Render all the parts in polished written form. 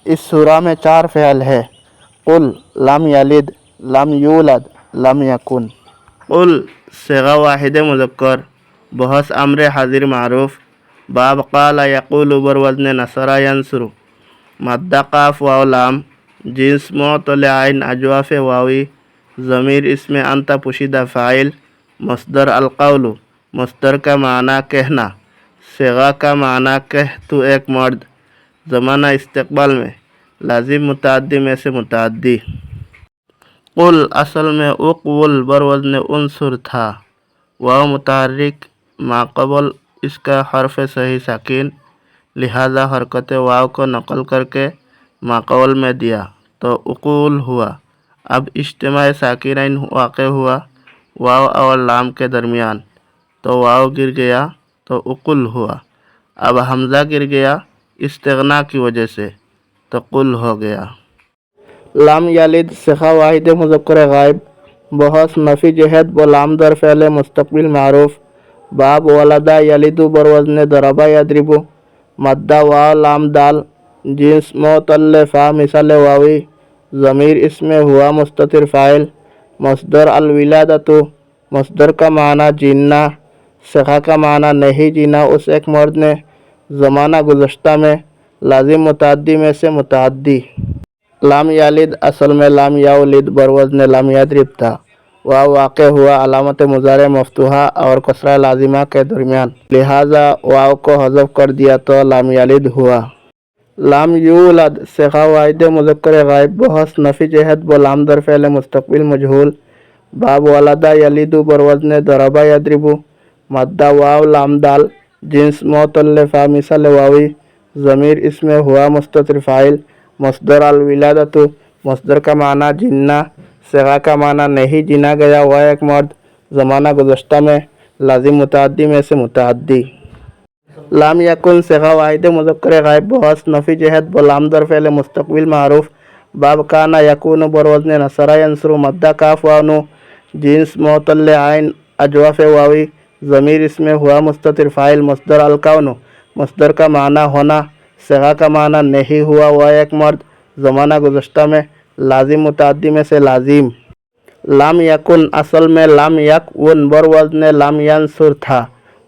اس سورہ میں 4 فعل ہے۔ قل لم یلد، لم یولد، لم یکن۔ قل صیغہ واحد مذکر، بحث امر حاضر معروف، باب قال یقول بر وزن نصر ینصر، مدہ قاف واو لام، جنس معطل عین اجواف واوی، ضمیر اسم انت پوشیدہ فاعل، مصدر القول، مصدر کا معنی کہنا، صیغہ کا معنی کہہ تو ایک مرد، زمانہ استقبال میں، لازم متعدی میں سے متعدی۔ قل اصل میں اقول بر وزن انصر تھا، واو متحرک ماقبل اس کا حرف صحیح ساکن، لہذا حرکت واو کو نقل کر کے ماقبل میں دیا تو اقول ہوا۔ اب اجتماع ساکنین واقع ہوا واو اور لام کے درمیان تو واو گر گیا تو اقول ہوا۔ اب حمزہ گر گیا استغنا کی وجہ سے تو قل ہو گیا۔ لم یلد صیغہ واحد مذکر غائب، بحث نفی جہت بلام در فعل مستقبل معروف، باب ولدا یلد بر وزن ضربا یضرب، مدہ واو لام دال، جنس معطل فا مثال واوی، ضمیر اسم ہوا مستتر فاعل، مصدر الولادۃ، مصدر کا معنی جیننا، صیغہ کا معنی نہیں جینا اس ایک مرد نے، زمانہ گزشتہ میں، لازم متعدی میں سے متعدی۔ لم یلد اصل میں لم یولد بر وزن لم یضرب تھا، واو واقع ہوا علامت مضارع مفتوحہ اور کسرہ لازمہ کے درمیان، لہذا واو کو حذف کر دیا تو لم یلد ہوا۔ لم یولد صیغہ واحد مذکر غائب، بحث نفی جہت بلام در فعل مستقبل مجہول، باب ولدا یلد بر وزن ضربا یضرب، مدہ واو لام دال، جنس معطل فا مثال واوی، ضمیر اسم ہوا مستتر فاعل، مصدر الولادۃ، مصدر کا معنی جیننا، صیغہ کا معنی نہیں جینا گیا وہ ایک مرد، زمانہ گزشتہ میں، لازم متعدی میں سے متعدی۔ لم یکن صیغہ واحد مذکر غائب، بحث نفی جہت بلام در فعل مستقبل معروف، باب کان یکون بر وزن نصر ینصر، مدہ کاف واو نون، جنس معطل عین اجواف واوی، ضمیر اسم ہوا مستتر فاعل، مصدر الکون، مصدر کا معنی ہونا، صیغہ کا معنی نہیں ہوا وہ ایک مرد، زمانہ گزشتہ میں، لازم متعدی میں سے لازم۔ لم یکن اصل میں لم یکون بر وزن لم ینصر تھا،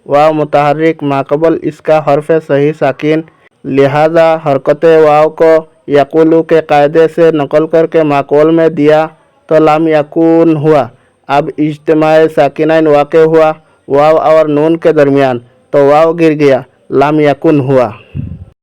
واو متحرک ماقبل اس کا حرف صحیح ساکن، لہذا حرکت واو کو یقولو کے قاعدے سے نقل کر کے ماقبل میں دیا تو لم یکون ہوا۔ اب اجتماع ساکنین واقع ہوا واو اور نون کے درمیان تو واو گر گیا، لم یکن ہوا۔